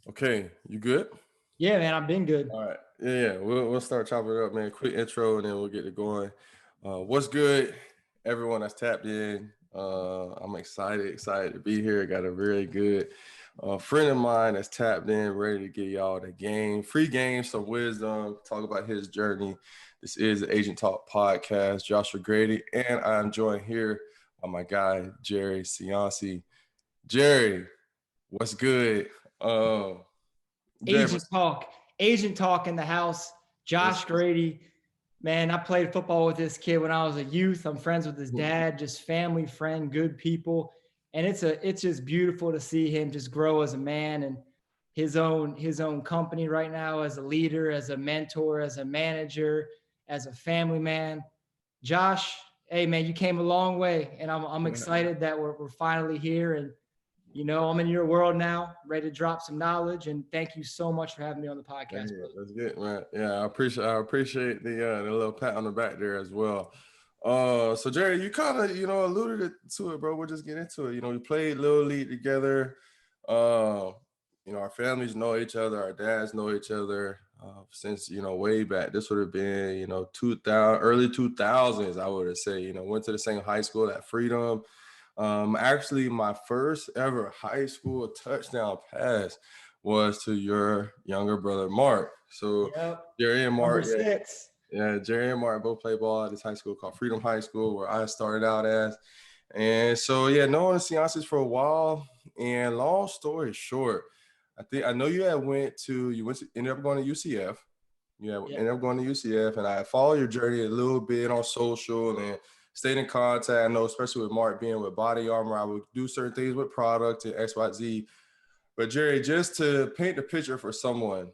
Okay, you good? Yeah, man, I've been good. All right. Yeah. We'll start chopping it up, man. Quick intro, and then we'll get it going. What's good, everyone that's tapped in? I'm excited to be here. Got a really good friend of mine that's tapped in, ready to give y'all the game, free game, some wisdom, talk about his journey. This is the Agent Talk podcast. Joshua Grady, and I'm joined here by my guy Jerry Cionci. Jerry, what's good? Um, Jerry, Agent talk, agent talk in the house. Josh yes. Grady, man, I played football with this kid when I was a youth. I'm friends with his dad, just family friend, good people, and it's just beautiful to see him just grow as a man and his own company right now as a leader, as a mentor, as a manager, as a family man. Josh, hey man, you came a long way, and I'm excited that we're finally here and I'm in your world now, ready to drop some knowledge. And thank you so much for having me on the Hey, podcast, brother. that's good, man. Yeah, I appreciate the little pat on the back there as well. So Jerry, you kind of alluded to it, bro. We'll just get into it. We played little league together. Uh, our families know each other. Our dads know each other since way back. This would have been 2000, early 2000s. I would have said. Went to the same high school at Freedom. Actually, my first ever high school touchdown pass was to your younger brother Mark. So Yep. Jerry and Number Mark, yeah, 6. yeah, Jerry and Mark both play ball at this high school called Freedom High School, where I started out as. And so yeah, knowing the Cioncis for a while. And long story short, I know ended up going to UCF. Yeah, Yep. ended up going to UCF, and I followed your journey a little bit on social and stayed in contact. I know, especially with Mark being with Body Armor, I would do certain things with product and XYZ. But Jerry, just to paint the picture for someone,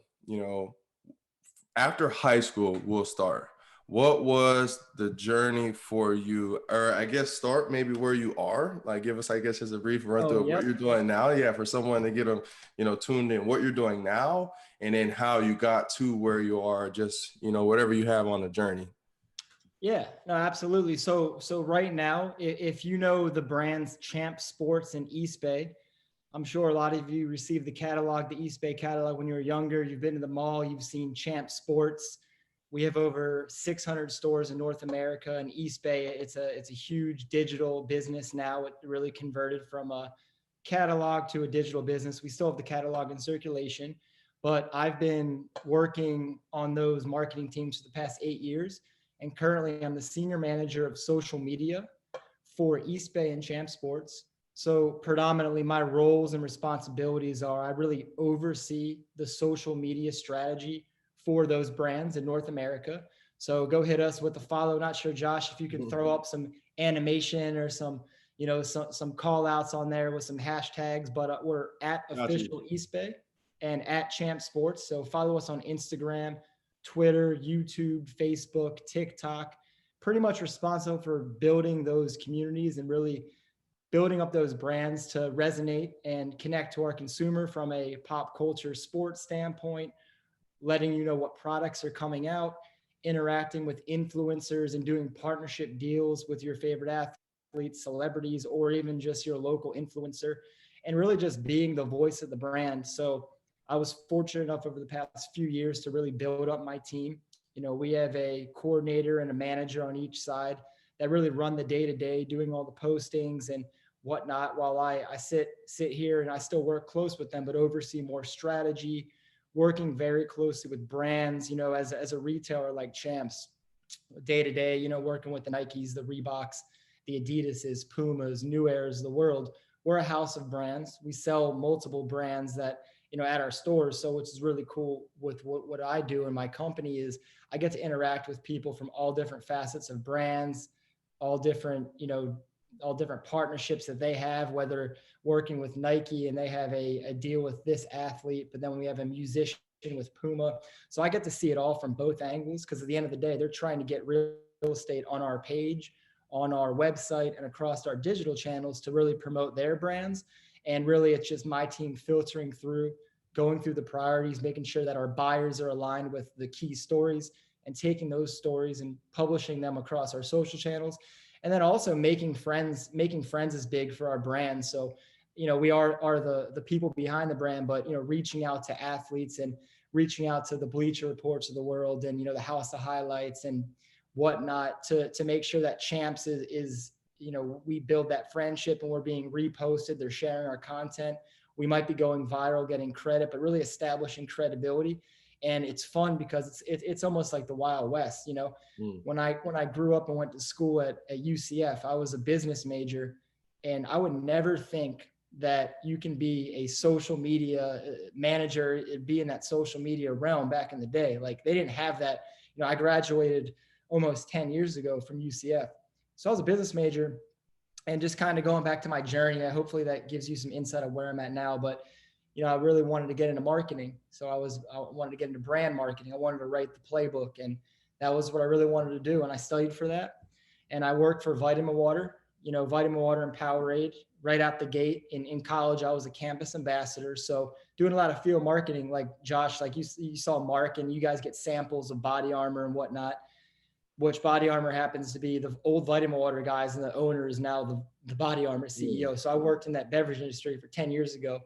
after high school, we'll start. What was the journey for you? Or I guess start maybe where you are. Like give us, I guess, just a brief run Oh, through of what you're yep. doing now. Yeah, for someone to get them, tuned in, what you're doing now, and then how you got to where you are, just whatever you have on the journey. Yeah, no, absolutely. So right now, if you know the brands Champ Sports and Eastbay, I'm sure a lot of you received the Eastbay catalog when you were younger. You've been to the mall, you've seen Champ Sports. We have over 600 stores in North America, and Eastbay, it's a huge digital business now. It really converted from a catalog to a digital business. We still have the catalog in circulation, but I've been working on those marketing teams for the past 8 years. And currently, I'm the senior manager of social media for Eastbay and Champ Sports. So, predominantly, my roles and responsibilities are I really oversee the social media strategy for those brands in North America. So, go hit us with a follow. Not sure, Josh, if you could throw up some animation or some call outs on there with some hashtags, but we're at Got you. official Eastbay and at Champ Sports. So follow us on Instagram, Twitter, YouTube, Facebook, TikTok. Pretty much responsible for building those communities and really building up those brands to resonate and connect to our consumer from a pop culture sports standpoint, letting you know what products are coming out, interacting with influencers and doing partnership deals with your favorite athletes, celebrities, or even just your local influencer, and really just being the voice of the brand. So I was fortunate enough over the past few years to really build up my team. We have a coordinator and a manager on each side that really run the day to day, doing all the postings and whatnot, while I sit here and I still work close with them, but oversee more strategy, working very closely with brands, as a retailer like Champs, day to day, working with the Nikes, the Reeboks, the Adidases, Pumas, New Airs of the world. We're a house of brands. We sell multiple brands that, at our stores. So, which is really cool with what I do in my company is I get to interact with people from all different facets of brands, all different, all different partnerships that they have, whether working with Nike and they have a deal with this athlete, but then we have a musician with Puma. So I get to see it all from both angles because at the end of the day, they're trying to get real estate on our page, on our website, and across our digital channels to really promote their brands. And really, it's just my team filtering through, going through the priorities, making sure that our buyers are aligned with the key stories and taking those stories and publishing them across our social channels. And then also making friends is big for our brand. So we are the people behind the brand, but reaching out to athletes and reaching out to the Bleacher Reports of the world, and the House of Highlights and whatnot, to make sure that Champs is we build that friendship, and we're being reposted, they're sharing our content, we might be going viral, getting credit, but really establishing credibility. And it's fun because it's almost like the Wild West. Mm. When I grew up and went to school at UCF, I was a business major, and I would never think that you can be a social media manager, be in that social media realm back in the day. Like, they didn't have that. I graduated almost 10 years ago from UCF. So I was a business major, and just kind of going back to my journey, hopefully that gives you some insight of where I'm at now. But I really wanted to get into marketing. So I wanted to get into brand marketing. I wanted to write the playbook, and that was what I really wanted to do. And I studied for that. And I worked for Vitamin Water, Vitamin Water and Powerade right out the gate. In college, I was a campus ambassador. So doing a lot of field marketing, like Josh, like you saw Mark, and you guys get samples of Body Armor and whatnot, which Body Armor happens to be the old Vitamin Water guys, and the owner is now the Body Armor CEO. So I worked in that beverage industry for 10 years ago,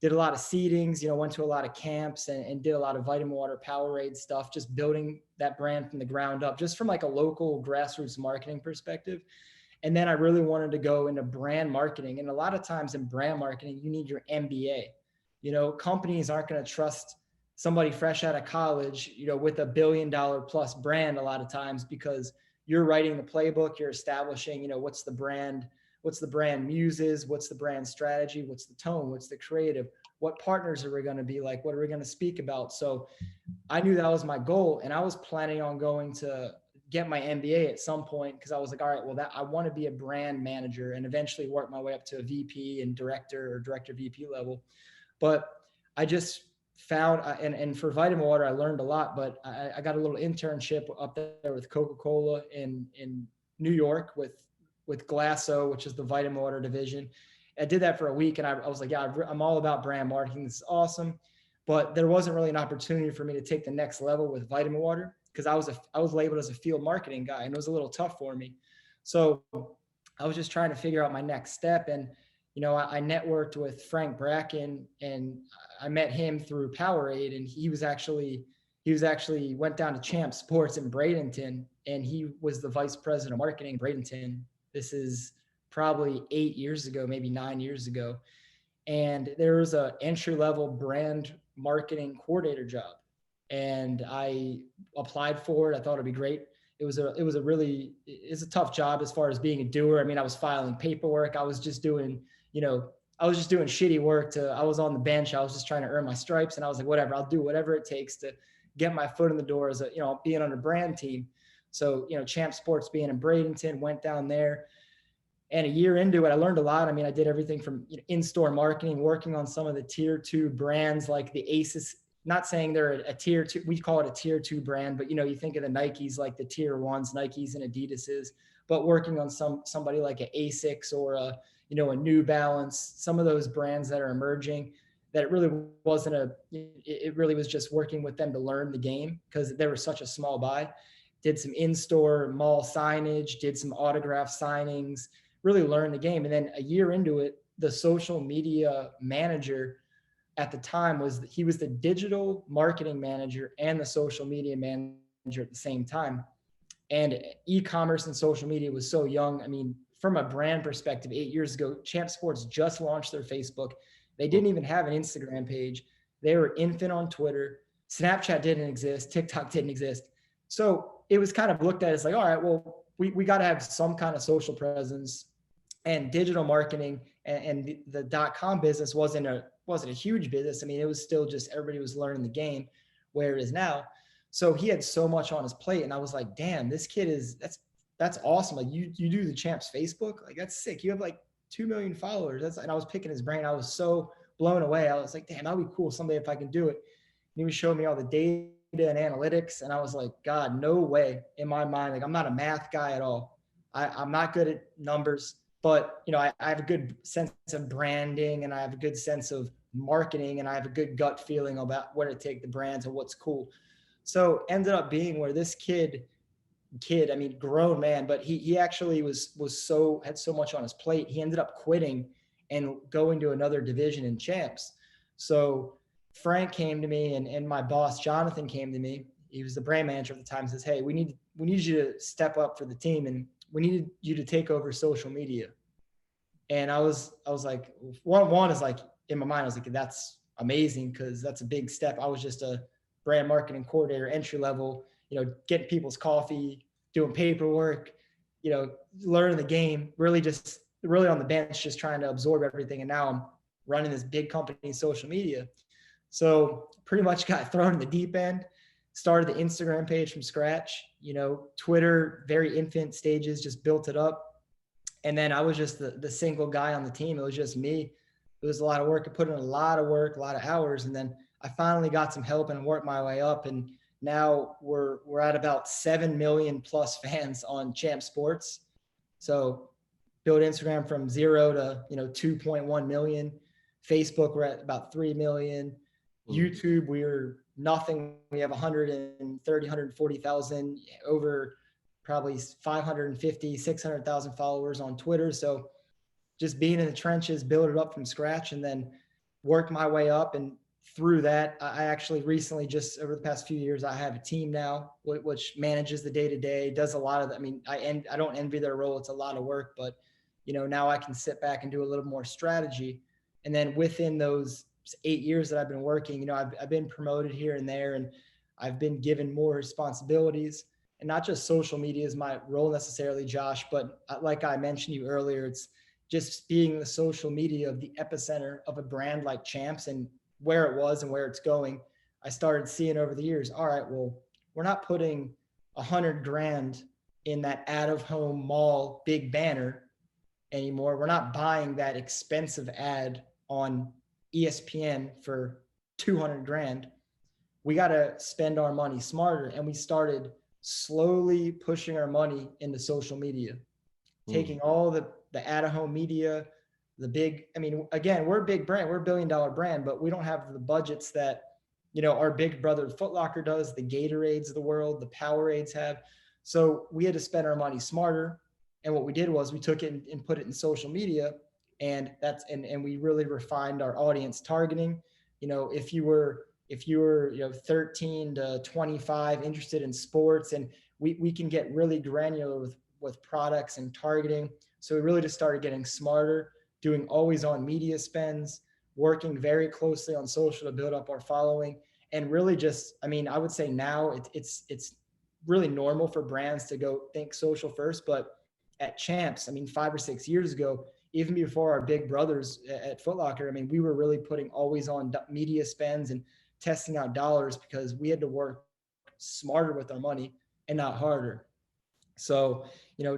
did a lot of seedings, went to a lot of camps, and did a lot of Vitamin Water Powerade stuff, just building that brand from the ground up, just from like a local grassroots marketing perspective. And then I really wanted to go into brand marketing. And a lot of times in brand marketing, you need your MBA. Companies aren't going to trust somebody fresh out of college, with $1 billion plus brand a lot of times, because you're writing the playbook, you're establishing, what's the brand muses, what's the brand strategy, what's the tone, what's the creative, what partners are we going to be like, what are we going to speak about? So I knew that was my goal, and I was planning on going to get my MBA at some point, because I was like, all right, well, I want to be a brand manager and eventually work my way up to a VP and director VP level. But I just found, and for Vitamin Water, I learned a lot, but I got a little internship up there with Coca-Cola in New York with Glasso, which is the Vitamin Water division. I did that for a week, and I was like, yeah, I'm all about brand marketing. This is awesome. But there wasn't really an opportunity for me to take the next level with Vitamin Water, because I was labeled as a field marketing guy, and it was a little tough for me. So I was just trying to figure out my next step. And I networked with Frank Bracken, and I met him through Powerade, and he was actually went down to Champ Sports in Bradenton, and he was the vice president of marketing in Bradenton. This is probably 8 years ago, maybe 9 years ago. And there was a entry level brand marketing coordinator job, and I applied for it. I thought it'd be great. It's a tough job as far as being a doer. I mean, I was filing paperwork. I was just doing shitty work. I was on the bench. I was just trying to earn my stripes, and I was like, whatever, I'll do whatever it takes to get my foot in the door as being on a brand team. So, Champ Sports being in Bradenton, went down there. And a year into it, I learned a lot. I mean, I did everything from in-store marketing, working on some of the tier 2 brands like the Aces. Not saying they're a tier 2, we call it a tier 2 brand, but you think of the Nikes like the tier 1s, Nikes and Adidas's, but working on somebody like an Asics or a New Balance, some of those brands that are emerging, that it really was just working with them to learn the game, because they were such a small buy. Did some in-store mall signage, did some autograph signings, really learned the game. And then a year into it, the social media manager at the time was the digital marketing manager and the social media manager at the same time. And e-commerce and social media was so young. I mean, from a brand perspective, 8 years ago, Champ Sports just launched their Facebook. They didn't even have an Instagram page. They were infant on Twitter. Snapchat didn't exist. TikTok didn't exist. So it was kind of looked at as like, all right, well, we got to have some kind of social presence. And digital marketing and the .com business wasn't a huge business. I mean, it was still just everybody was learning the game where it is now. So he had so much on his plate, and I was like, damn, this kid that's awesome. Like you do the Champs Facebook, like that's sick. You have like 2 million followers. And I was picking his brain. I was so blown away. I was like, damn, that'd be cool someday if I can do it. And he was showing me all the data and analytics, and I was like, God, no way in my mind. Like, I'm not a math guy at all. I'm not good at numbers. But, I have a good sense of branding, and I have a good sense of marketing, and I have a good gut feeling about where to take the brands and what's cool. So ended up being where this kid, I mean, grown man, but he actually had so much on his plate. He ended up quitting and going to another division in champs. So Frank came to me, and my boss Jonathan came to me. He was the brand manager at the time. Says, "Hey, we need you to step up for the team, and we needed you to take over social media." And I was like, one is like, in my mind, I was like, that's amazing, because that's a big step. I was just a brand marketing coordinator, entry level, getting people's coffee, doing paperwork, learning the game, really on the bench, just trying to absorb everything. And now I'm running this big company, social media. So pretty much got thrown in the deep end. Started the Instagram page from scratch. Twitter, very infant stages, just built it up. And then I was just the single guy on the team. It was just me. It was a lot of work. I put in a lot of work, a lot of hours, and then I finally got some help and worked my way up. And now we're at about 7 million plus fans on Champ Sports. So built Instagram from 0 to 2.1 million. Facebook, we're at about 3 million. YouTube, we're nothing. We have 140,000, over probably 550, 600,000 followers on Twitter. So just being in the trenches, build it up from scratch, and then work my way up. And through that, I actually recently, just over the past few years, I have a team now which manages the day to day, does a lot of. I don't envy their role; it's a lot of work, but now I can sit back and do a little more strategy. And then within those 8 years that I've been working, I've been promoted here and there, and I've been given more responsibilities. And not just social media is my role necessarily, Josh, but like I mentioned you earlier, it's just being the social media of the epicenter of a brand like Champs, and where it was and where it's going. I started seeing over the years, all right, well, we're not putting 100 grand in that out of home mall big banner anymore. We're not buying that expensive ad on ESPN for 200 grand. We got to spend our money smarter. And we started slowly pushing our money into social media, taking all the at-home media, again, we're a big brand, we're $1 billion brand, but we don't have the budgets that, our big brother Foot Locker does, the Gatorades of the world, the Powerades have. So we had to spend our money smarter. And what we did was we took it and put it in social media, and we really refined our audience targeting. If you were 13 to 25 interested in sports, and we can get really granular with products and targeting. So we really just started getting smarter, doing always on media spends, working very closely on social to build up our following. And really just, I would say now it's really normal for brands to go think social first. But at Champs, 5 or 6 years ago, even before our big brothers at Foot Locker, we were really putting always on media spends and testing out dollars, because we had to work smarter with our money and not harder. So,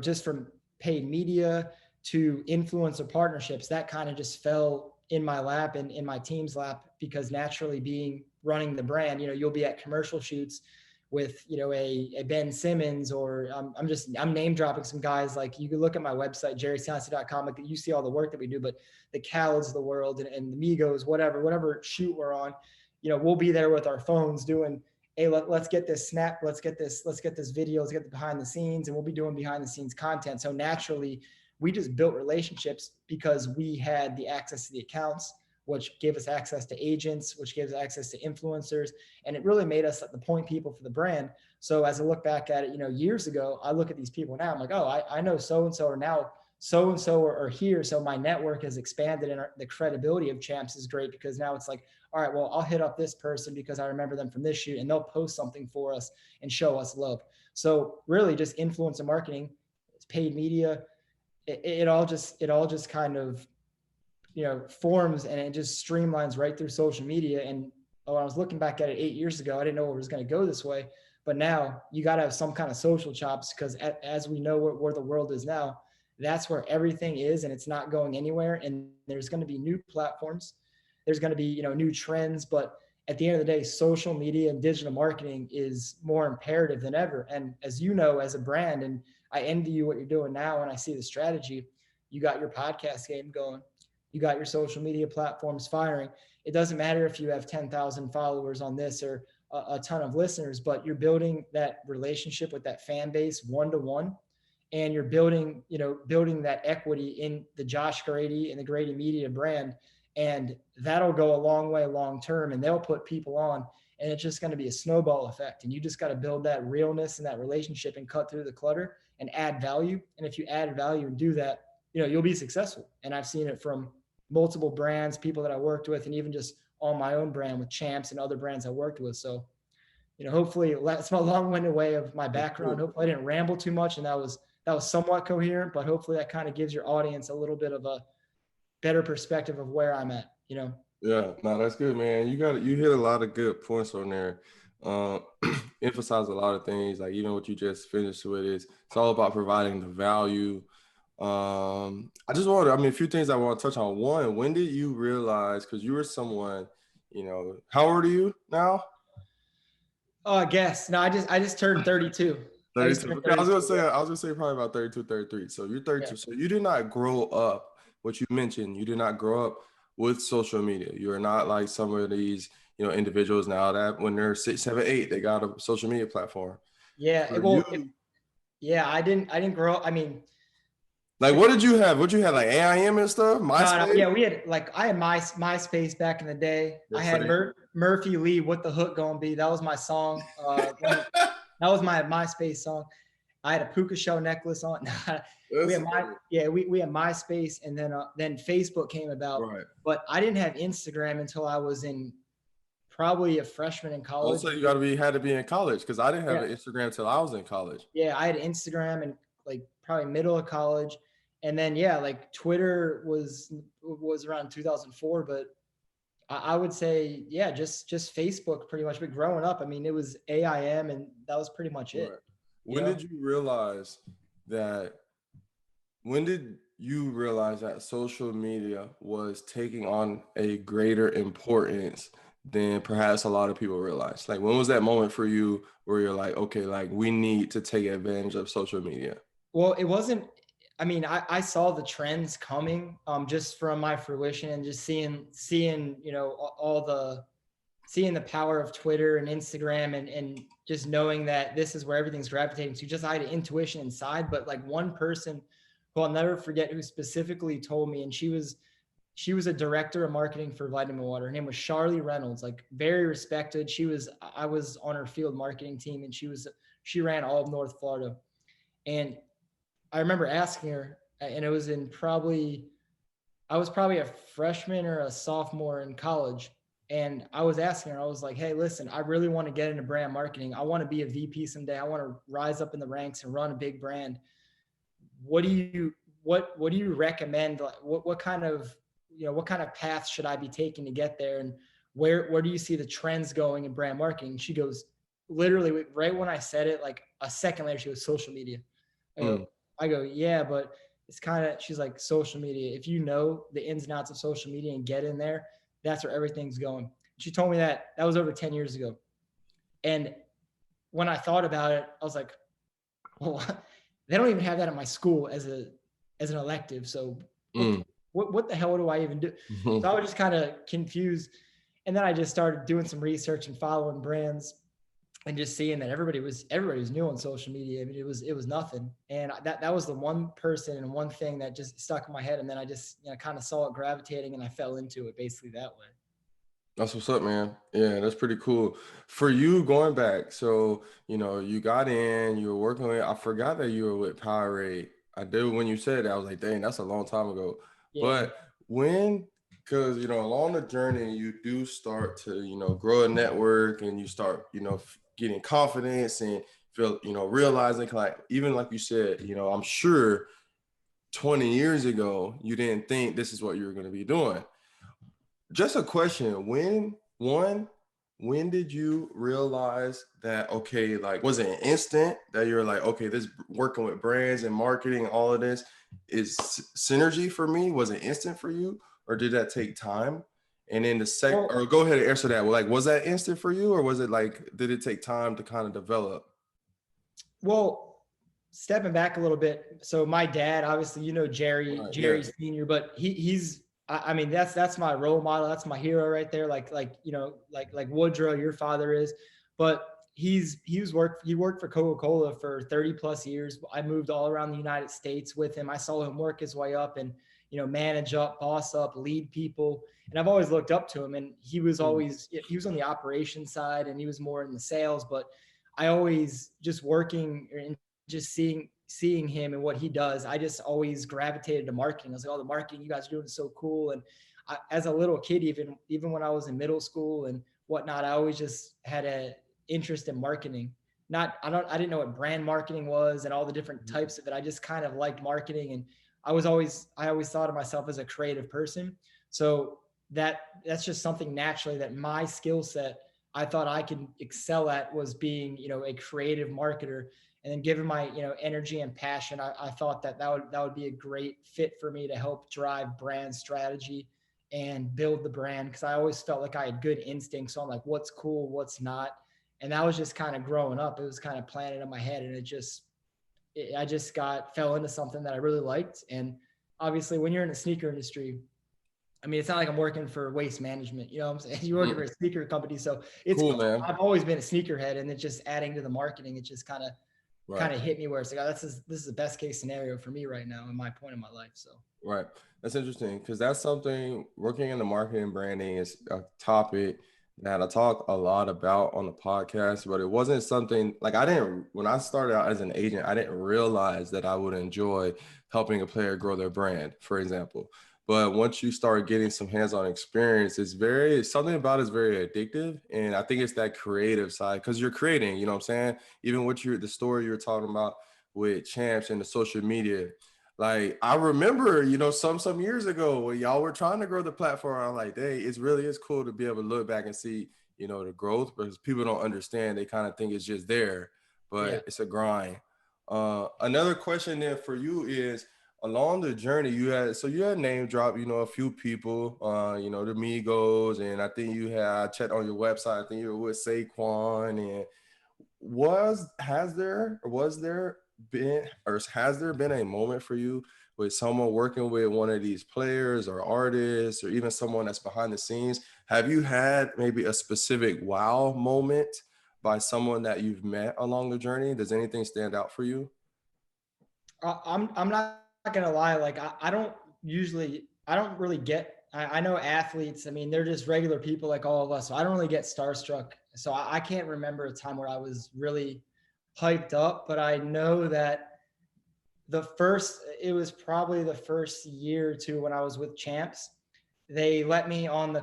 just from paid media to influencer partnerships, that kind of just fell in my lap and in my team's lap, because naturally running the brand, you'll be at commercial shoots with, a Ben Simmons, or I'm name dropping some guys. Like, you can look at my website, jerrycionci.com, like, you see all the work that we do, but the Khaled's of the world and the Migos, whatever shoot we're on, we'll be there with our phones doing, hey, let's get this snap, let's get this video, let's get the behind the scenes, and we'll be doing behind the scenes content. So naturally, we just built relationships because we had the access to the accounts, which gave us access to agents, which gives access to influencers. And it really made us the point people for the brand. So as I look back at it, years ago, I look at these people now, I'm like, oh, I know so-and-so, or now so-and-so are here. So my network has expanded, and the credibility of Champs is great, because now it's like, all right, well, I'll hit up this person because I remember them from this shoot, and they'll post something for us and show us love. So really just influencer marketing, it's paid media. It all just kind of, forms, and it just streamlines right through social media. And when I was looking back at it 8 years ago, I didn't know it was going to go this way, but now you got to have some kind of social chops, because as we know where the world is now, that's where everything is, and it's not going anywhere. And there's going to be new platforms. There's going to be, new trends, but at the end of the day, social media and digital marketing is more imperative than ever. And as you know, as a brand, and I envy you what you're doing now, and I see the strategy, you got your podcast game going. You got your social media platforms firing. It doesn't matter if you have 10,000 followers on this or a ton of listeners, but you're building that relationship with that fan base one-to-one. and you're building, building that equity in the Josh Grady and the Grady Media brand. And that'll go a long way long term, and they'll put people on, and it's just going to be a snowball effect. And you just got to build that realness and that relationship and cut through the clutter and add value. And if you add value and do that, you'll be successful. And I've seen it from multiple brands, people that I worked with, and even just on my own brand with Champs and other brands I worked with. So, hopefully that's my long-winded way of my background. Hopefully I didn't ramble too much, and that was somewhat coherent, but hopefully that kind of gives your audience a little bit of a better perspective of where I'm at, Yeah, no, that's good, man. You hit a lot of good points on there. Emphasize a lot of things, like even what you just finished with is it's all about providing the value. I just wanted, a few things I want to touch on. One, when did you realize, because you were someone, how old are you now? Oh, I guess. No, I just turned 32. 32. Okay, I was gonna say probably about 32, 33. So you're 32. Yeah. So you did not grow up, what you mentioned, you did not grow up with social media. You are not like some of these, individuals now that when they're 6, 7, 8, they got a social media platform. Yeah. I didn't grow up. Like, what did you have? What you had, like AIM and stuff? MySpace? No, yeah, we had I had MySpace back in the day. I had Murphy Lee, "What the Hook Gonna Be?" That was my song. That was my MySpace song. I had a puka shell necklace on. we had MySpace, and then Facebook came about. Right. But I didn't have Instagram until I was in probably a freshman in college. Also, you had to be in college, because I didn't have an Instagram till I was in college. Yeah, I had Instagram and like probably middle of college. And then, like Twitter was around 2004, but I would say, just Facebook pretty much. But growing up, it was AIM, and that was pretty much it. Right. When did you realize that social media was taking on a greater importance than perhaps a lot of people realize? Like, when was that moment for you where you're like, okay, like we need to take advantage of social media? Well, it wasn't. I saw the trends coming just from my fruition and just seeing seeing the power of Twitter and Instagram and just knowing that this is where everything's gravitating to. Just I had an intuition inside, but like one person who I'll never forget who specifically told me, and she was a director of marketing for Vitamin Water. Her name was Charlie Reynolds, like very respected. I was on her field marketing team, and she ran all of North Florida. And I remember asking her, and it was I was probably a freshman or a sophomore in college. And I was asking her, I was like, hey, listen, I really want to get into brand marketing. I want to be a VP someday. I want to rise up in the ranks and run a big brand. What do you recommend? What kind of path should I be taking to get there? And where do you see the trends going in brand marketing? She goes, literally right when I said it, like a second later, she goes, social media. I go, yeah, but it's she's like, social media. If you know the ins and outs of social media and get in there, that's where everything's going. She told me that was over 10 years ago. And when I thought about it, I was like, well, they don't even have that at my school as an elective. So what the hell do I even do? So I was just kind of confused. And then I just started doing some research and following brands and just seeing that everybody was new on social media. It was nothing. And that was the one person and one thing that just stuck in my head. And then I just kind of saw it gravitating, and I fell into it basically that way. That's what's up, man. Yeah, that's pretty cool. For you, going back, so, you got in, you were working with, I forgot that you were with Powerade. I did, when you said that, I was like, dang, that's a long time ago. Yeah. But because, along the journey, you do start to, grow a network, and you start, getting confidence and feel, realizing, like, even like you said, I'm sure 20 years ago, you didn't think this is what you were going to be doing. Just a question. When did you realize that, okay, like, was it an instant that you're like, okay, this working with brands and marketing, all of this is synergy for me? Was it instant for you, or did that take time? And then or go ahead and answer that. Like, was that instant for you, or was it like, did it take time to kind of develop? Well, stepping back a little bit. So my dad, obviously, Jerry Senior, but he's, that's my role model. That's my hero right there. Like Woodrow, your father is. But he worked for Coca-Cola for 30 plus years. I moved all around the United States with him. I saw him work his way up and, manage up, boss up, lead people. And I've always looked up to him, and he was on the operations side and he was more in the sales, but I always just working and just seeing him and what he does. I just always gravitated to marketing. I was like, oh, the marketing you guys are doing is so cool. And as a little kid, even when I was in middle school and whatnot, I always just had a interest in marketing. I didn't know what brand marketing was and all the different types of it. I just kind of liked marketing, and I always thought of myself as a creative person. So that's just something naturally that my skill set I thought I could excel at, was being, a creative marketer. And then given my, energy and passion, I thought that would be a great fit for me to help drive brand strategy and build the brand. Cause I always felt like I had good instincts on like what's cool, what's not. And that was just kind of growing up. It was kind of planted in my head, and I just fell into something that I really liked. And obviously when you're in the sneaker industry, I mean, it's not like I'm working for Waste Management, you know what I'm saying? You're working for a sneaker company. So it's cool, man. I've always been a sneakerhead, and it's just adding to the marketing. It just kind of hit me where it's like, oh, this is the best case scenario for me right now in my point in my life. So Right. That's interesting, because that's something, working in the marketing branding is a topic that I talk a lot about on the podcast, but it wasn't something like when I started out as an agent, I didn't realize that I would enjoy helping a player grow their brand, for example. But once you start getting some hands-on experience, something about it's very addictive. And I think it's that creative side, because you're creating, you know what I'm saying? Even the story you're talking about with Champs and the social media. Like, I remember, some years ago when y'all were trying to grow the platform, I'm like, hey, it really is cool to be able to look back and see, the growth, because people don't understand. They kind of think it's just there, but it's a grind. Another question then for you is, along the journey you had name drop, a few people, the Migos, and I think I checked on your website, I think you were with Saquon. And has there been a moment for you with someone working with one of these players or artists, or even someone that's behind the scenes? Have you had maybe a specific wow moment by someone that you've met along the journey? Does anything stand out for you? I'm not gonna lie. Like I don't really get. I know athletes. I mean, they're just regular people like all of us. So I don't really get starstruck. So I can't remember a time where I was really hyped up. But I know that it was probably the first year or two when I was with Champs. They let me on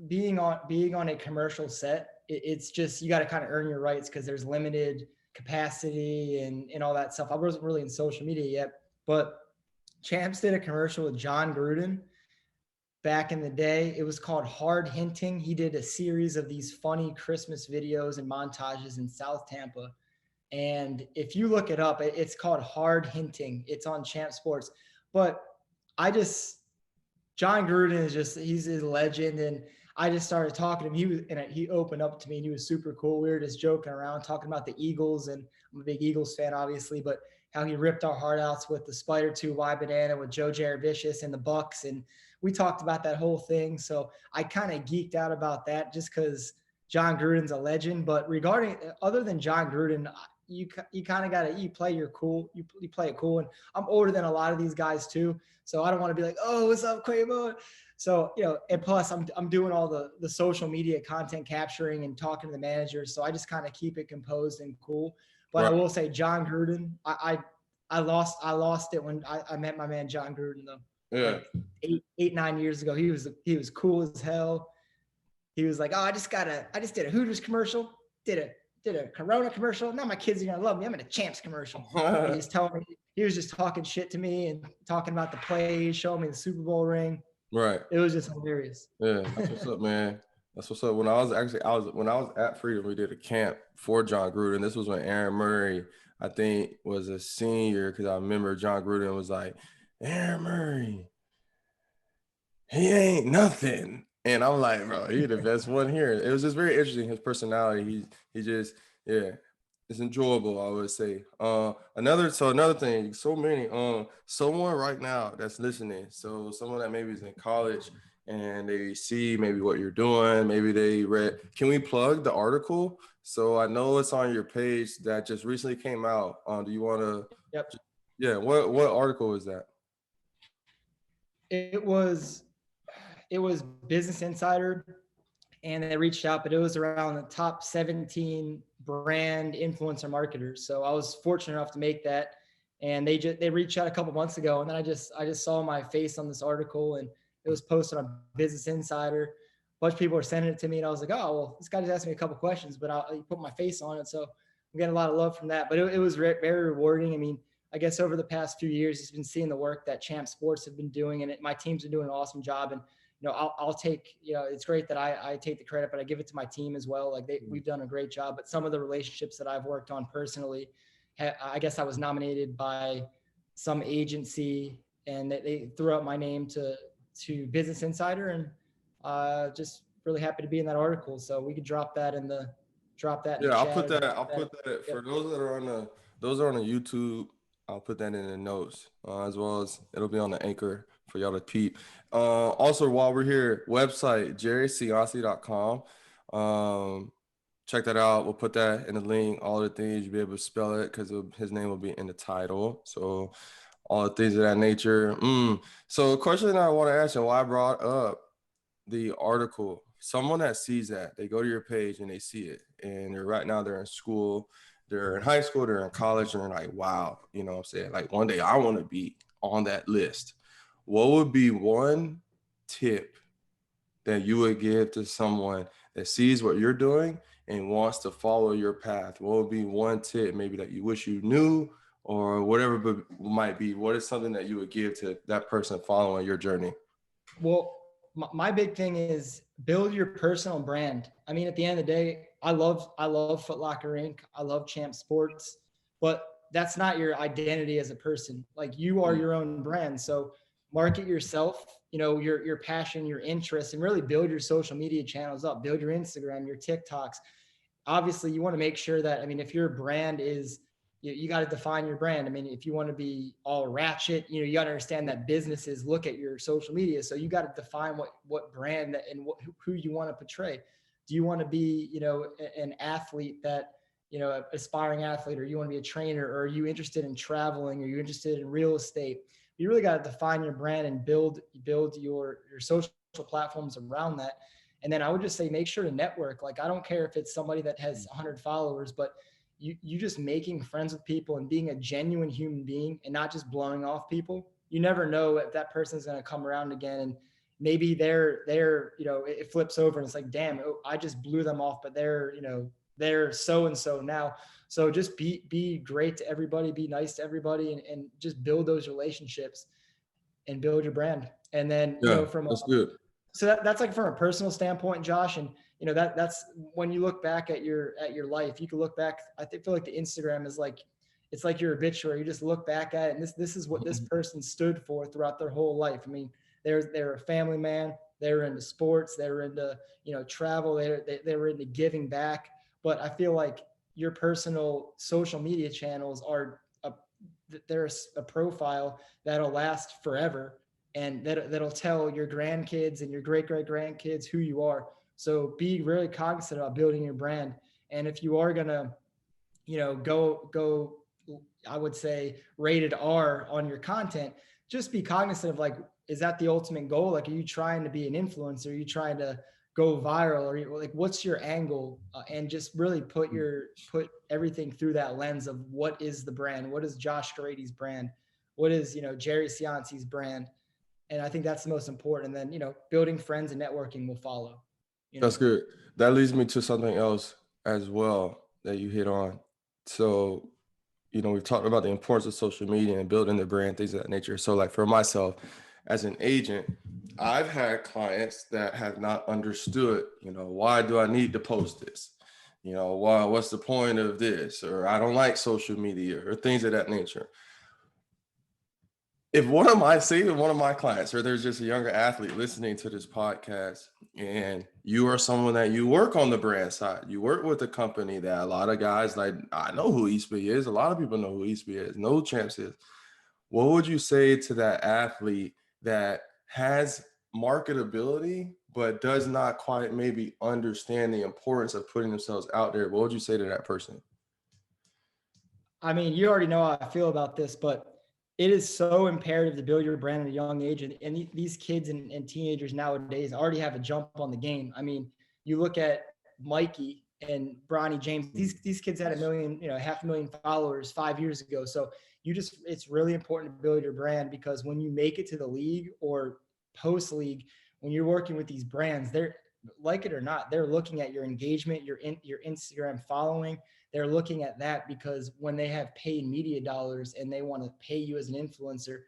being on a commercial set. It's just, you got to kind of earn your rights because there's limited capacity and all that stuff. I wasn't really in social media yet, but Champs did a commercial with John Gruden back in the day. It was called Hard Hinting. He did a series of these funny Christmas videos and montages in South Tampa. And if you look it up, it's called Hard Hinting. It's on Champ Sports. But John Gruden he's a legend. And I just started talking to him. He opened up to me, and he was super cool. We were just joking around, talking about the Eagles. And I'm a big Eagles fan, obviously, but how he ripped our heart outs with the Spider 2Y banana with Joe Jaravicious and the Bucks. And we talked about that whole thing. So I kind of geeked out about that just because John Gruden's a legend. But other than John Gruden, you kind of got to, you play it cool. And I'm older than a lot of these guys too. So I don't want to be like, oh, what's up, Quavo? So, and plus I'm doing all the social media content capturing and talking to the managers. So I just kind of keep it composed and cool. But right. I will say John Gruden, I lost it when I met my man, John Gruden, though. Yeah. Like 9 years ago. He was cool as hell. He was like, oh, I just did a Hooters commercial, did a Corona commercial. Now my kids are gonna love me. I'm in a Champs commercial. He was just talking shit to me and talking about the plays, showing me the Super Bowl ring. Right. It was just hilarious. Yeah, that's what's up, man. That's what's up. When I was at Freedom, we did a camp for John Gruden. This was when Aaron Murray, I think, was a senior, because I remember John Gruden was like, Aaron Murray, he ain't nothing. And I'm like, bro, he the best one here. It was just very interesting, his personality. He just, yeah, it's enjoyable, I would say. Another thing, so many, someone right now that's listening, so someone that maybe is in college and they see maybe what you're doing. Maybe they read. Can we plug the article? So I know it's on your page that just recently came out. Do you want to? Yep. Yeah. What article is that? It was Business Insider, and they reached out, but it was around the top 17 brand influencer marketers. So I was fortunate enough to make that. And they reached out a couple months ago, and then I just saw my face on this article, and it was posted on Business Insider. A bunch of people were sending it to me, and I was like, oh well, this guy just asked me a couple questions, but I'll put my face on it. So I'm getting a lot of love from that. But it was very rewarding. I mean, I guess over the past few years, he's been seeing the work that Champ Sports have been doing, and my teams are doing an awesome job. And I'll take, it's great that I take the credit, but I give it to my team as well. Like we've done a great job, but some of the relationships that I've worked on personally, I guess I was nominated by some agency, and they threw out my name to Business Insider, and just really happy to be in that article. So we could drop that in the Yeah, I'll put chat. that. I'll put that for Yep. those that are on the YouTube. I'll put that in the notes, as well as it'll be on the anchor for y'all to peep. Also, while we're here, website jerrycionci.com. Check that out. We'll put that in the link. All the things you'll be able to spell it because his name will be in the title. So all the things of that nature. So a question I want to ask you, why I brought up the article, someone that sees that, they go to your page and they see it, and right now they're in school, they're in high school, they're in college, and they're like, wow, you know what I'm saying? Like one day I want to be on that list. What would be one tip that you would give to someone that sees what you're doing and wants to follow your path? What would be one tip maybe that you wish you knew, or whatever might be? What is something that you would give to that person following your journey? Well, my big thing is build your personal brand. I mean, at the end of the day, I love Foot Locker Inc. I love Champ Sports, but that's not your identity as a person. Like you are your own brand. So market yourself, your passion, your interests, and really build your social media channels up, build your Instagram, your TikToks. Obviously you want to make sure that, I mean, if your brand is, you got to define your brand. I mean, if you want to be all ratchet, you got to understand that businesses look at your social media. So you got to define what brand and who you want to portray. Do you want to be, an athlete that, aspiring athlete, or you want to be a trainer, or are you interested in traveling, or are you interested in real estate? You really got to define your brand and build your social platforms around that. And then I would just say, make sure to network. Like, I don't care if it's somebody that has 100 followers, but you just making friends with people and being a genuine human being and not just blowing off people. You never know if that person's going to come around again, and maybe they're it flips over and it's like, damn, I just blew them off, but they're so and so now. So just be great to everybody, be nice to everybody, and just build those relationships and build your brand. And then Yeah, from that's good. so that's like from a personal standpoint, Josh. And that's when you look back at your life, you can look back. Feel like the Instagram is like, it's like your obituary. You just look back at it, and this is what this person stood for throughout their whole life. I mean, they're a family man. They were into sports. They were into travel. They were into giving back. But I feel like your personal social media channels are there's a profile that'll last forever, and that'll tell your grandkids and your great grandkids who you are. So be really cognizant about building your brand. And if you are gonna, go, I would say rated R on your content, just be cognizant of, like, is that the ultimate goal? Like, are you trying to be an influencer? Are you trying to go viral? Or like, what's your angle? And just really put everything through that lens of what is the brand? What is Josh Grady's brand? What is, Jerry Cionci's brand? And I think that's the most important. And then, building friends and networking will follow. That's good. That leads me to something else as well that you hit on. So, we've talked about the importance of social media and building the brand, things of that nature. So, like for myself as an agent, I've had clients that have not understood, why do I need to post this? What's the point of this? Or I don't like social media, or things of that nature. If one of my clients, or there's just a younger athlete listening to this podcast, and you are someone that you work on the brand side, you work with a company that a lot of guys, like, I know who Eastbay is. A lot of people know who Eastbay is, know who Champs is. What would you say to that athlete that has marketability, but does not quite maybe understand the importance of putting themselves out there, what would you say to that person? I mean, you already know how I feel about this, but it is so imperative to build your brand at a young age. And these kids and teenagers nowadays already have a jump on the game. I mean, you look at Mikey and Bronny James, these kids had a million, 500,000 followers 5 years ago. So it's really important to build your brand, because when you make it to the league or post league, when you're working with these brands, they're, like it or not, they're looking at your engagement, your Instagram following. They're looking at that, because when they have paid media dollars and they want to pay you as an influencer,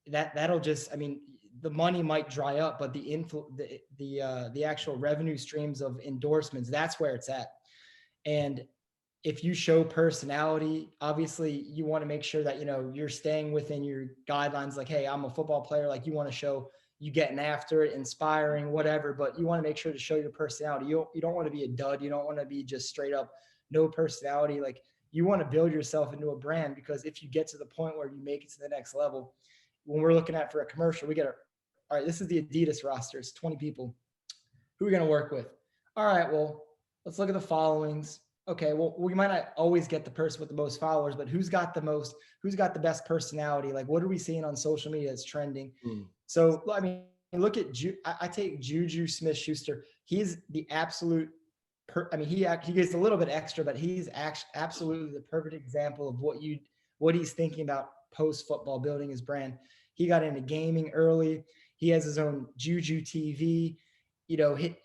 that'll just, I mean, the money might dry up, but the actual revenue streams of endorsements, that's where it's at. And if you show personality, obviously you want to make sure that, you're staying within your guidelines. Like, hey, I'm a football player. Like, you want to show you getting after it, inspiring, whatever, but you want to make sure to show your personality. You don't want to be a dud. You don't want to be just straight up no personality. Like, you want to build yourself into a brand, because if you get to the point where you make it to the next level, when we're looking at for a commercial, all right, this is the Adidas roster. It's 20 people. Who are we going to work with? All right, well, let's look at the followings. Okay, well, we might not always get the person with the most followers, but who's got the best personality? Like, what are we seeing on social media that's trending? So, I mean, look at I take Juju Smith-Schuster. He's the absolute, he gets a little bit extra, but he's absolutely the perfect example of what he's thinking about post football, building his brand. He got into gaming early. He has his own Juju TV.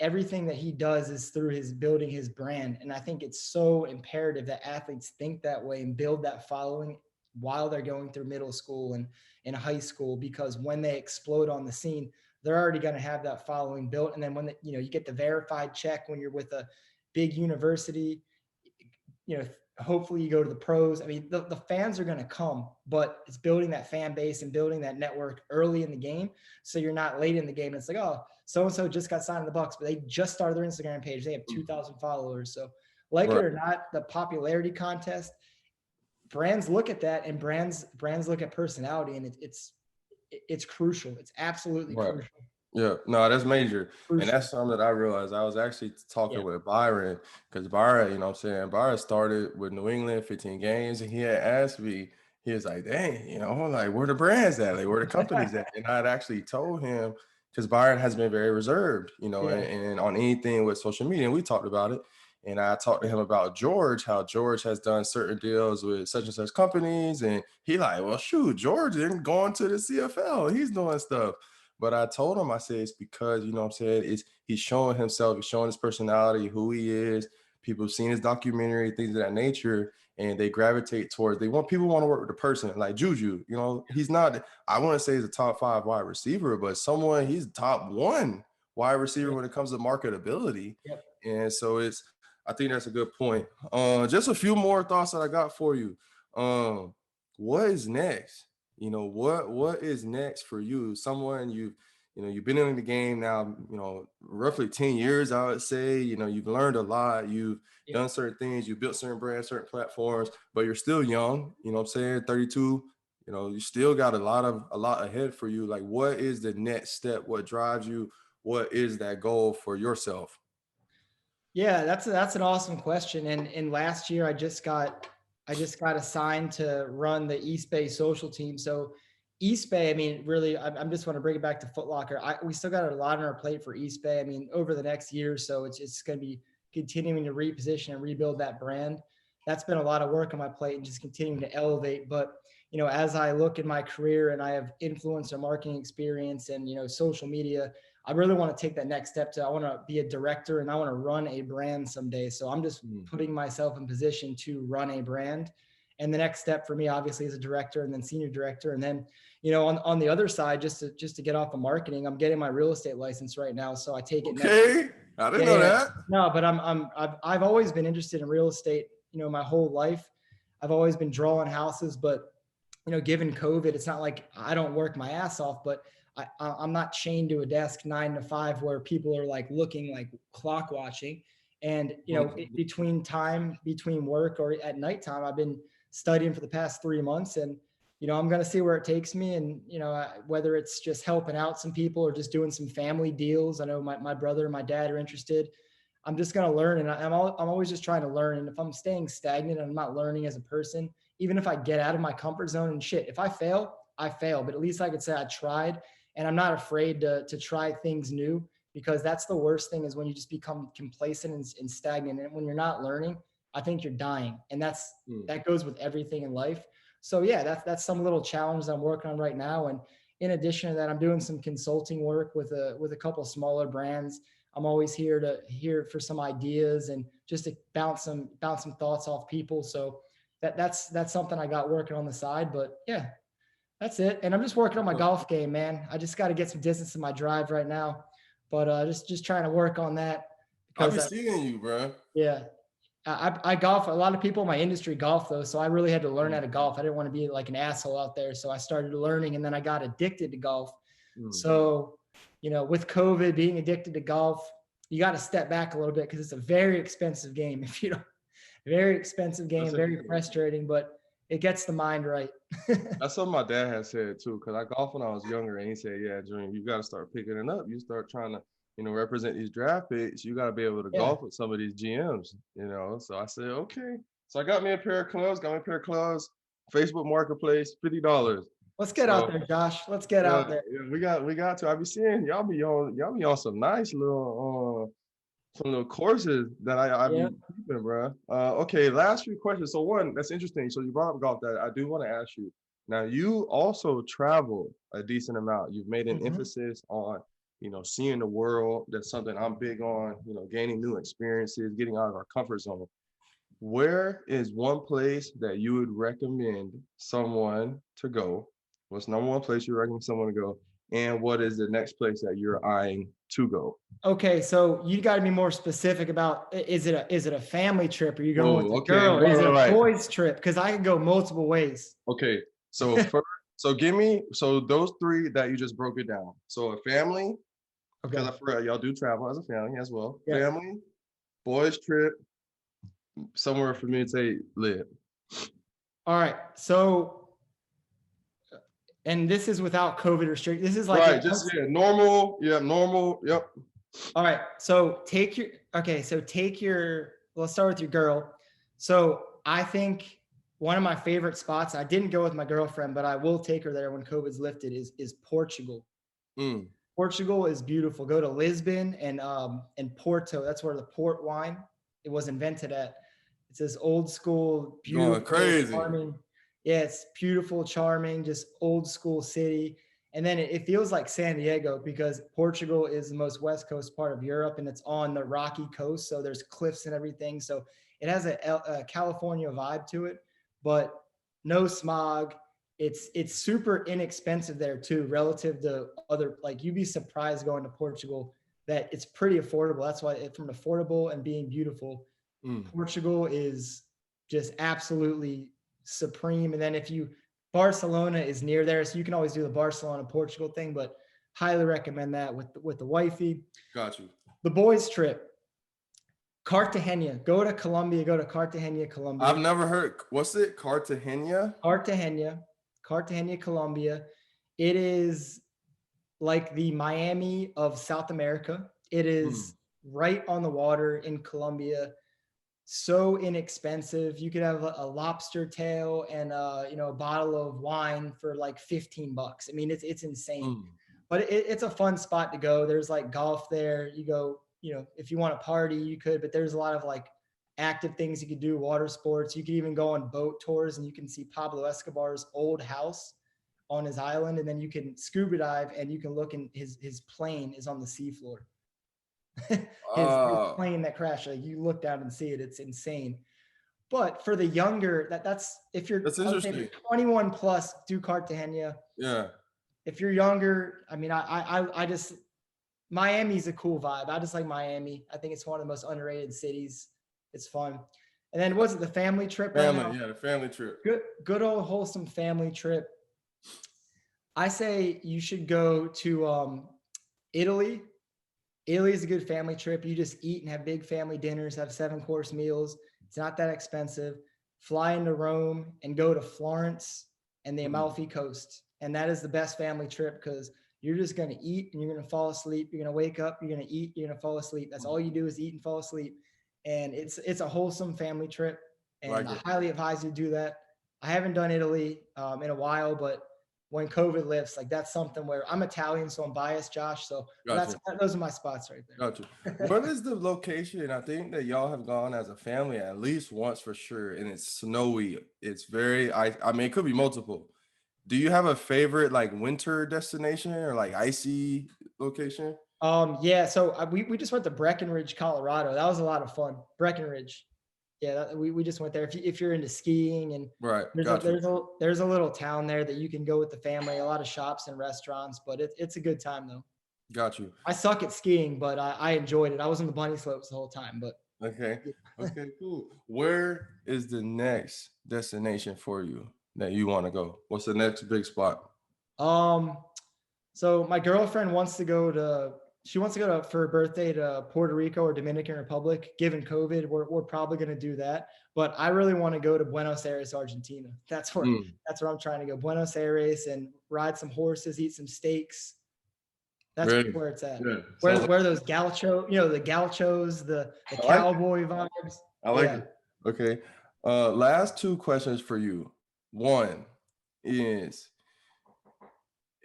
Everything that he does is through his building his brand. And I think it's so imperative that athletes think that way and build that following while they're going through middle school and in high school, because when they explode on the scene, they're already going to have that following built. And then when you get the verified check when you're with a big university, hopefully you go to the pros. I mean, the fans are going to come, but it's building that fan base and building that network early in the game, so you're not late in the game. It's like, oh, so-and-so just got signed in the Bucks, but they just started their Instagram page. They have 2,000 followers. So like Right. it or not, the popularity contest, brands look at that, and brands look at personality, and it's crucial. It's absolutely Right. crucial. Yeah, no, that's major. And Crucial. that's something that I realized. I was actually Yeah. talking with Byron, because Byron, you know what I'm saying? Byron started with New England, 15 games, and he had asked me, he was like, dang, like, where the brands at? Like, where the companies at? And I'd actually told him, because Byron has been very reserved, Yeah. and on anything with social media, and we talked about it. And I talked to him about George, how George has done certain deals with such and such companies. And he like, well, shoot, George didn't go into the CFL. He's doing stuff. But I told him, I said, it's because, you know what I'm saying, he's showing himself, he's showing his personality, who he is. People have seen his documentary, things of that nature, and they gravitate towards, people want to work with the person. Like Juju, he's not, I wouldn't say he's a top 5 wide receiver, but he's top 1 wide receiver Yeah. when it comes to marketability. Yep. And so I think that's a good point. Just a few more thoughts that I got for you. What is next? What is next for you? Someone you've been in the game now, roughly 10 years, I would say. You've learned a lot, you've Yeah. done certain things, you've built certain brands, certain platforms, but you're still young, what I'm saying, 32. You still got a lot ahead for you. Like, what is the next step? What drives you? What is that goal for yourself? Yeah, that's an awesome question. And last year I just got assigned to run the Eastbay social team. So Eastbay, I mean, really, I'm just want to bring it back to Foot Locker. We still got a lot on our plate for Eastbay. I mean, over the next year or so, it's going to be continuing to reposition and rebuild that brand. That's been a lot of work on my plate, and just continuing to elevate. But as I look in my career and I have influencer marketing experience and social media, I really want to take that next step I want to be a director, and I want to run a brand someday. So I'm just putting myself in position to run a brand. And the next step for me, obviously, is a director, and then senior director. And then, on the other side, just to get off of marketing, I'm getting my real estate license right now. So I take it next. Okay, I didn't know Yeah. that. No, but I've always been interested in real estate, my whole life. I've always been drawing houses, but given COVID, it's not like I don't work my ass off, but I'm not chained to a desk 9 to 5 where people are like looking like clock watching. And, between work or at nighttime, I've been studying for the past 3 months. And I'm going to see where it takes me. And, whether it's just helping out some people or just doing some family deals. I know my brother and my dad are interested. I'm just going to learn. And I'm always just trying to learn. And if I'm staying stagnant and I'm not learning as a person, even if I get out of my comfort zone and shit, if I fail, I fail. But at least I could say I tried, and I'm not afraid to try things new, because that's the worst thing, is when you just become complacent and stagnant. And when you're not learning, I think you're dying. And that goes with everything in life. So yeah, that's some little challenge that I'm working on right now. And in addition to that, I'm doing some consulting work with a couple smaller brands. I'm always here to hear for some ideas and just to bounce some thoughts off people. So that's something I got working on the side. But yeah, that's it. And I'm just working on my golf game, man. I just got to get some distance in my drive right now. But just trying to work on that, I be because seeing you, bro. yeah, I golf. A lot of people in my industry golf though, so I really had to learn how to golf. I didn't want to be like an asshole out there, so I started learning, and then I got addicted to golf. So, with COVID, being addicted to golf, you got to step back a little bit, because it's a very expensive game. If you don't, very expensive game, very frustrating, but it gets the mind right. That's something my dad had said too, because I golfed when I was younger, and he said, "Yeah, Dream, you got to start picking it up. You start trying to, represent these draft picks. You got to be able to Yeah. golf with some of these GMs, So I said, okay. So I got me a pair of clubs. Facebook Marketplace, $50. Let's get out there, Josh. Let's get out there. Yeah, we got to. I be seeing y'all be on some nice some little courses that I be keeping, bro. Okay, last few questions. So one, that's interesting. So you brought up golf. That I do want to ask you. Now you also travel a decent amount. You've made an emphasis on, seeing the world. That's something I'm big on. Gaining new experiences, getting out of our comfort zone. Where is one place that you would recommend someone to go? What's number one place you recommend someone to go? And what is the next place that you're eyeing to go? Okay, so you got to be more specific about, is it a family trip? Are you going with a Okay, girl? Is it a right. boys trip? Because I could go multiple ways. Okay, so first, so those three that you just broke it down. So a family, because I forgot y'all do travel as a family as well. Yeah. Family, boys trip, somewhere for me to say live. All right, so, and this is without COVID restrictions. This is like right, normal. Yeah, normal. Yep. All right, so let's start with your girl. So I think one of my favorite spots, I didn't go with my girlfriend, but I will take her there when COVID's lifted, is Portugal. Portugal is beautiful. Go to Lisbon and Porto. That's where the port wine it was invented at. It's this old school, beautiful, going crazy. Charming. Yeah, it's beautiful, charming, just old school city. And then it feels like San Diego, because Portugal is the most west coast part of Europe, and it's on the rocky coast. So there's cliffs and everything. So it has a California vibe to it, but no smog. It's super inexpensive there too, relative to other, like, you'd be surprised going to Portugal that it's pretty affordable. That's why, from affordable and being beautiful, Portugal is just absolutely supreme. And then Barcelona is near there, so you can always do the Barcelona Portugal thing, but highly recommend that with the wifey. Got you. The boys trip, Cartagena. Go to Colombia. Go to Cartagena, Colombia. I've never heard. What's it? Cartagena, Colombia. It is like the Miami of South America. It is right on the water in Colombia. So inexpensive. You could have a lobster tail and a bottle of wine for like $15. I mean, it's insane. But it's a fun spot to go. There's like golf there. You go, if you want to party, you could, but there's a lot of like active things you could do, water sports. You could even go on boat tours, and you can see Pablo Escobar's old house on his island, and then you can scuba dive, and you can look, and his plane is on the seafloor. his plane that crashed, like, you look down and see it. It's insane. But for the younger, that's that's interesting. 21 plus, do Cartagena. Yeah. If you're younger, I mean, I just, Miami's a cool vibe. I just like Miami. I think it's one of the most underrated cities. It's fun. And then what's it, the family trip? The family trip. Good old wholesome family trip. I say you should go to Italy. Italy is a good family trip. You just eat and have big family dinners, have 7-course meals. It's not that expensive. Fly into Rome and go to Florence. and the Amalfi Coast. And that is the best family trip because you're just going to eat and you're going to fall asleep. You're going to wake up, you're going to eat, you're going to fall asleep. That's all you do is eat and fall asleep. And it's a wholesome family trip. And Like I it. highly advise you to do that. I haven't done Italy in a while, but when COVID lifts, like that's something where I'm Italian, so I'm biased, Josh. So Gotcha. those are my spots right there. Gotcha. What is the location? I think that y'all have gone as a family at least once for sure, and it's snowy. It's very, I mean, it could be multiple. Do you have a favorite like winter destination or like icy location? Yeah. So we just went to Breckenridge, Colorado. That was a lot of fun. Breckenridge. Yeah, we just went there. If you're into skiing and Right. there's Gotcha. there's a little town there that you can go with the family. A lot of shops and restaurants, but it's a good time though. Got you. I suck at skiing, but I enjoyed it. I was on the bunny slopes the whole time, but Okay. Okay, cool. Where is the next destination for you that you want to go? What's the next big spot? um, so my girlfriend wants to go to. She wants to go to for her birthday to Puerto Rico or Dominican Republic. Given COVID, we're probably going to do that. But I really want to go to Buenos Aires, Argentina. Mm, That's where I'm trying to go. Buenos Aires and ride some horses, eat some steaks. That's ready. where it's at. Yeah. Where those gaucho, the gauchos, the I like it. cowboy vibes. I like Yeah. it. Okay. Last two questions for you. One is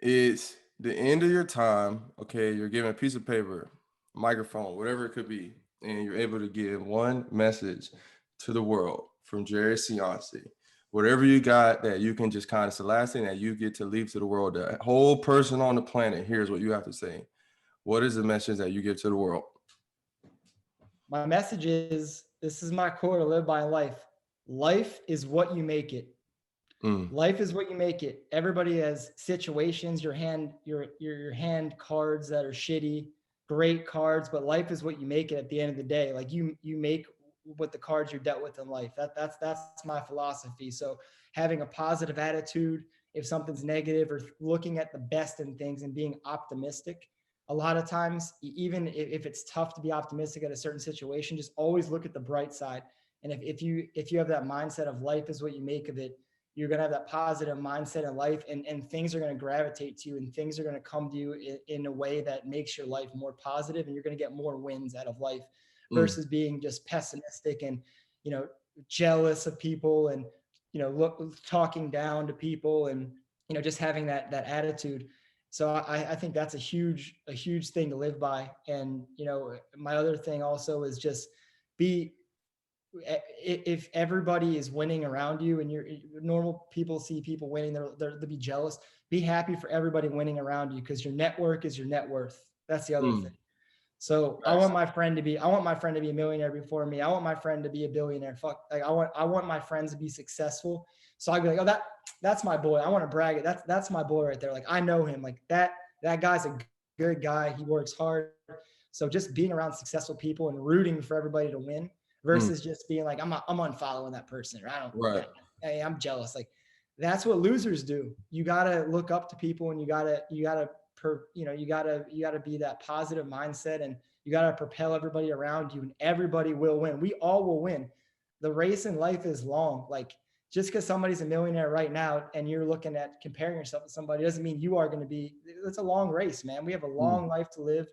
it's the end of your time. Okay, you're given a piece of paper, microphone, whatever it could be, and you're able to give one message to the world from Jerry Cionci. Whatever you got that you can just kind of, it's the last thing that you get to leave to the world. The whole person on the planet, here's what you have to say. What is the message that you give to the world? My message is this is my core to live by in life. Life is what you make it. Mm, Life is what you make it. Everybody has situations, your hand cards that are shitty, great cards, but life is what you make it at the end of the day. Like you make what the cards you're dealt with in life. That's my philosophy. So having a positive attitude, if something's negative, or looking at the best in things and being optimistic. A lot of times, even if it's tough to be optimistic at a certain situation, just always look at the bright side. And if you have that mindset of life is what you make of it, you're going to have that positive mindset in life, and things are going to gravitate to you, and things are going to come to you in a way that makes your life more positive, and you're going to get more wins out of life mm, versus being just pessimistic and, jealous of people and, talking down to people and, just having that attitude. So I think that's a huge thing to live by. And, my other thing also is just if everybody is winning around you and normal people see people winning, they'll be jealous. Be happy for everybody winning around you because your network is your net worth. That's the other mm. thing. So I want my friend to be a millionaire before me. I want my friend to be a billionaire. I want my friends to be successful. So I'd be like, oh, that's my boy. I want to brag it. That's my boy right there. Like I know him. Like that guy's a good guy. He works hard. So just being around successful people and rooting for everybody to win versus just being like, I'm unfollowing that person, or Right. hey, I'm jealous. Like that's what losers do. You gotta look up to people, and you gotta be that positive mindset, and you gotta propel everybody around you, and everybody will win. We all will win. The race in life is long. Like just because somebody's a millionaire right now and you're looking at comparing yourself to somebody doesn't mean you are going to be. It's a long race, man. We have a long life to live.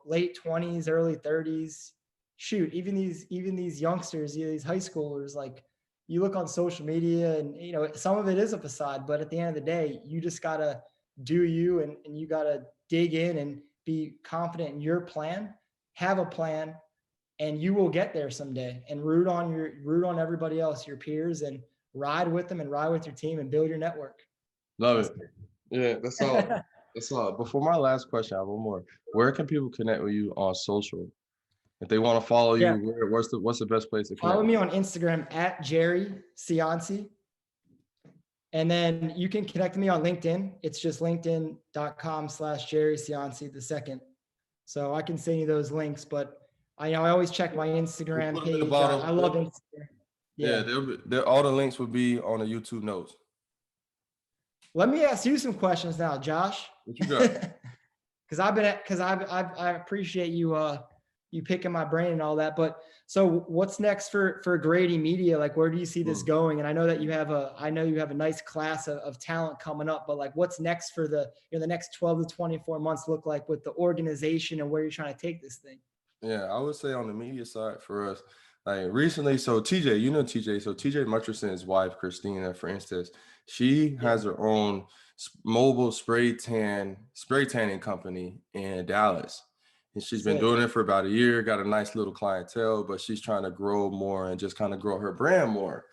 Late 20s, early 30s. Shoot, even these youngsters, these high schoolers, like you look on social media and some of it is a facade, but at the end of the day, you just gotta do you, and you gotta dig in and be confident in your plan, have a plan, and you will get there someday. And root on everybody else, your peers, and ride with them and ride with your team and build your network. Love That's it. Yeah, that's all. That's all. Before my last question, I have one more. Where can people connect with you on social? If they want to follow Yeah. you, what's the best place to connect? Follow me on Instagram at Jerry Cionci. And then you can connect with me on LinkedIn. It's just linkedin.com/Jerry Cionci the second. So I can send you those links, but I always check my Instagram We'll put them in the page. bottom. I love Instagram. Yeah, all the links will be on the YouTube notes. Let me ask you some questions now, Josh. What you got? Because I appreciate you you picking my brain and all that. But so what's next for Grady Media? Like, where do you see this going? And I know that you have a nice class of talent coming up, but like, what's next for the next 12 to 24 months look like with the organization and where you're trying to take this thing? Yeah, I would say on the media side for us, like recently, so TJ, you know TJ, so TJ Mutcherson's wife, Christina, for instance, she Yeah, has her own mobile spray tanning company in Dallas. And she's been sick. doing it for about a year, got a nice little clientele, but she's trying to grow more and just kind of grow her brand more.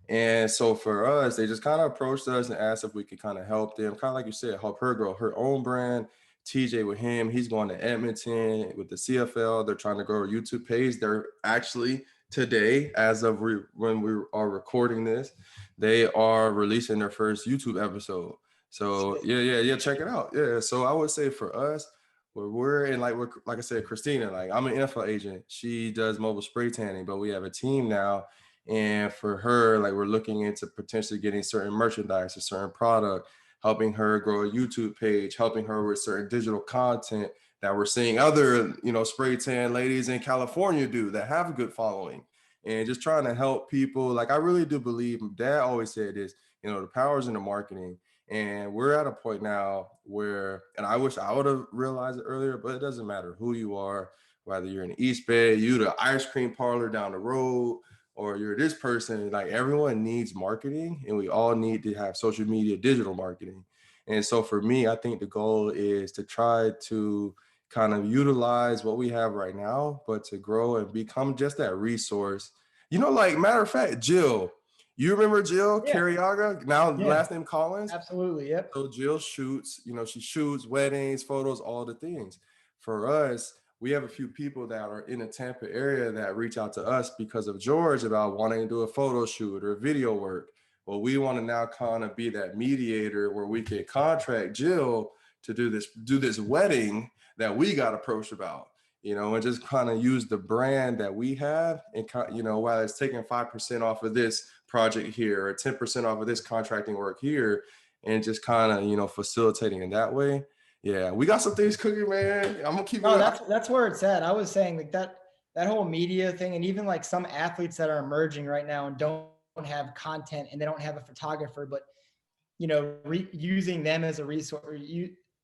And so for us, they just kind of approached us and asked if we could kind of help them, kind of like you said, help her grow her own brand. TJ with him, he's going to Edmonton with the CFL. They're trying to grow a YouTube page. They're actually today, as of when we are recording this, they are releasing their first YouTube episode. So Sick. yeah, check it out. Yeah, so I would say for us, where we're in, like I said, Christina, like I'm an NFL agent. She does mobile spray tanning, but we have a team now. And for her, like we're looking into potentially getting certain merchandise, a certain product, helping her grow a YouTube page, helping her with certain digital content that we're seeing other, spray tan ladies in California do that have a good following. And just trying to help people. Like I really do believe, Dad always said this, the power's in the marketing. And we're at a point now where, and I wish I would have realized it earlier, but it doesn't matter who you are, whether you're in Eastbay, you the ice cream parlor down the road, or you're this person, like everyone needs marketing and we all need to have social media, digital marketing. And so for me, I think the goal is to try to kind of utilize what we have right now, but to grow and become just that resource. Like matter of fact, Jill, you remember Jill Yeah, Carriaga, now yeah, last name Collins? absolutely. Yep. So Jill shoots, she shoots weddings, photos, all the things. For us, we have a few people that are in the Tampa area that reach out to us because of George about wanting to do a photo shoot or video work. Well, we want to now kind of be that mediator where we can contract Jill to do this wedding that we got approached about, and just kind of use the brand that we have and, while it's taking 5% off of this project here or 10% off of this contracting work here, and just kind of, facilitating in that way. Yeah, we got some things cooking, man. I'm gonna keep No, it. that's where it's at. I was saying like that whole media thing, and even like some athletes that are emerging right now and don't have content and they don't have a photographer, but using them as a resource, or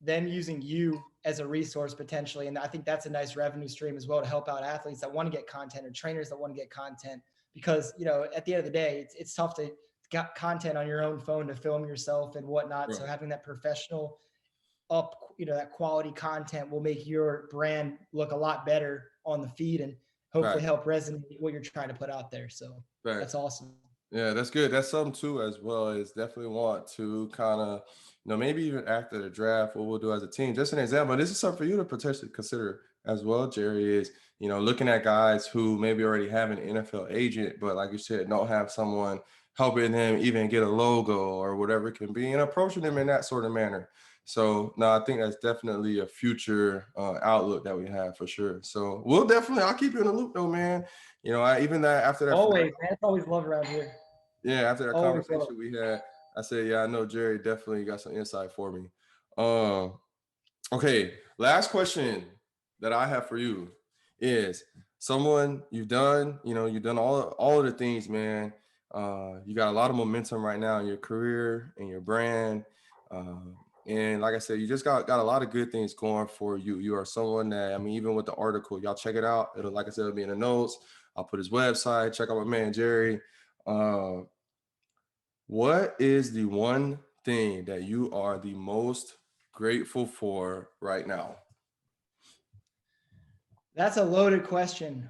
them using you as a resource potentially. And I think that's a nice revenue stream as well to help out athletes that want to get content or trainers that want to get content, because at the end of the day, it's tough to get content on your own phone to film yourself and whatnot. Right. So having that professional that quality content will make your brand look a lot better on the feed and hopefully Right. help resonate what you're trying to put out there. So Right. that's awesome. Yeah, that's good. That's something too, as well as definitely want to kind of, maybe even after the draft, what we'll do as a team. Just an example. This is something for you to potentially consider as well, Jerry, is, looking at guys who maybe already have an NFL agent, but like you said, don't have someone helping them even get a logo or whatever it can be, and approaching them in that sort of manner. So no, I think that's definitely a future outlook that we have for sure. So I'll keep you in the loop though, man. Even that after that. Always, man. It's always love around here. Yeah, after that Always love. conversation we had, I said, yeah, I know Jerry definitely got some insight for me. Um, okay, last question that I have for you is someone you've done all of the things, man. You got a lot of momentum right now in your career and your brand. And like I said, you just got a lot of good things going for you. You are someone that, I mean, even with the article, y'all check it out. It'll, like I said, it'll be in the notes. I'll put his website. Check out my man Jerry. Uh, what is the one thing that you are the most grateful for right now? That's a loaded question.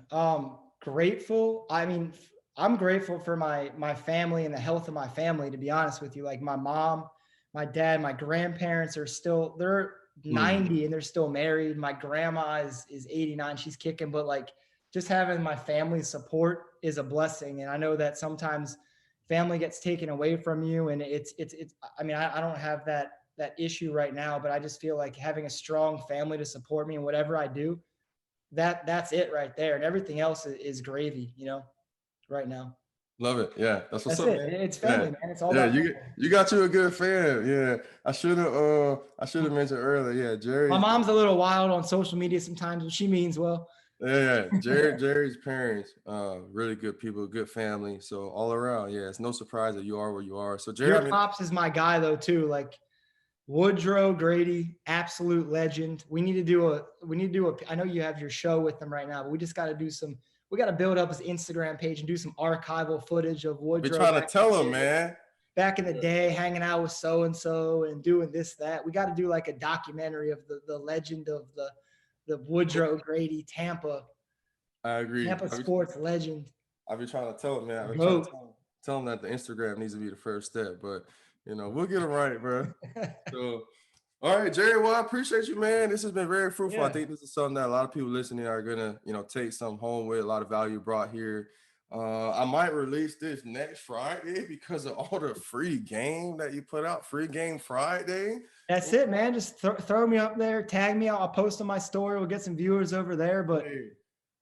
Grateful. I mean, I'm grateful for my family and the health of my family, to be honest with you. Like my mom, my dad, my grandparents they're Mm, 90 and they're still married. My grandma is 89. She's kicking, but like just having my family's support is a blessing. And I know that sometimes family gets taken away from you, and it's I mean, I don't have that issue right now, but I just feel like having a strong family to support me in whatever I do, that's it right there. And everything else is gravy, right now. love it. Yeah, that's what's That's up, it. man. It's Yeah, family, man. It's all yeah. about You got you a good fan. Yeah, I should have mentioned earlier. Yeah, my Jerry's. mom's a little wild on social media sometimes, but she means well. Yeah, Jerry's parents, really good people, good family. So all around, yeah, it's no surprise that you are where you are. So Jerry, I Your mean, pops is my guy though too. Like Woodrow Grady, absolute legend. We need to do a I know you have your show with them right now, but we just got to do some we got to build up his Instagram page and do some archival footage of I've been Woodrow trying to back in tell the him, day, man. back in the Yeah, day, hanging out with so and so and doing this, that. We got to do like a documentary of the legend of the Woodrow Grady I agree. Tampa sports legend. I've been trying to tell him, man. I've been trying to GOAT. tell him that the Instagram needs to be the first step, but we'll get him right, bro. So, all right, Jerry. Well, I appreciate you, man. This has been very fruitful. I Yeah. think this is something that a lot of people listening are gonna, take some home with. A lot of value brought here. I might release this next Friday because of all the free game that you put out. Free game Friday. That's it, man. Just throw me up there, tag me. I'll post on my story. We'll get some viewers over there. But Hey,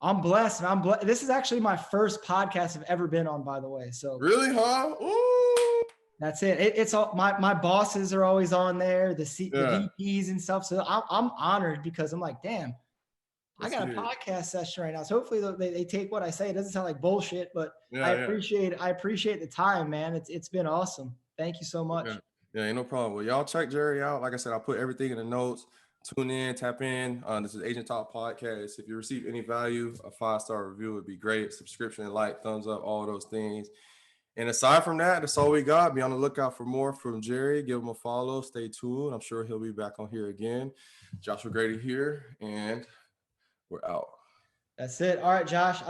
I'm blessed. I'm blessed. This is actually my first podcast I've ever been on, by the way. So really, huh? Ooh. that's it. It's all my bosses are always on there, the Yeah. VPs and stuff. So I'm honored because I'm like, damn, I That's got a huge. podcast session right now. So hopefully they take what I say. It doesn't sound like bullshit, but Yeah, yeah. I appreciate the time, man. It's been awesome. Thank you so much. Yeah, yeah, ain't no problem. Well, y'all check Jerry out. Like I said, I'll put everything in the notes. Tune in, tap in. This is Agent Talk Podcast. If you receive any value, a 5-star review would be great. Subscription, like, thumbs up, all those things. And aside from that, that's all we got. Be on the lookout for more from Jerry. Give him a follow. Stay tuned. I'm sure he'll be back on here again. Joshua Grady here, and we're out. That's it. All right, Josh.